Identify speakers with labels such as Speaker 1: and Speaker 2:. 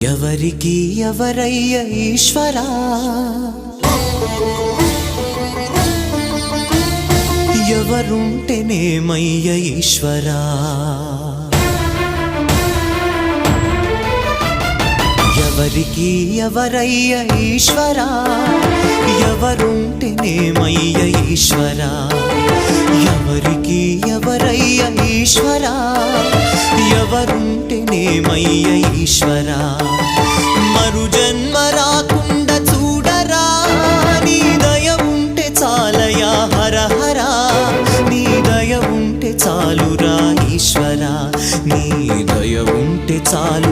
Speaker 1: ఎవరికి ఎవరయ్య ఈశ్వరా, ఎవరుంటేనేమయ్య ఈశ్వరా, ఎవరికి ఎవరయ్య ఈశ్వరా, ఎవరుంటేనేమయ్య ఈశ్వరా, ఎవరికి ఎవరయ్య ఈశ్వరా, ఎవరుంటేనేమయ్య ఈశ్వరా, మరు జన్మ రాకుండా చూడరా, నీ దయ ఉంటే చాలయా హర హరా, నీ దయ ఉంటే చాలురా ఈశ్వరా, నీ దయ ఉంటే చాలు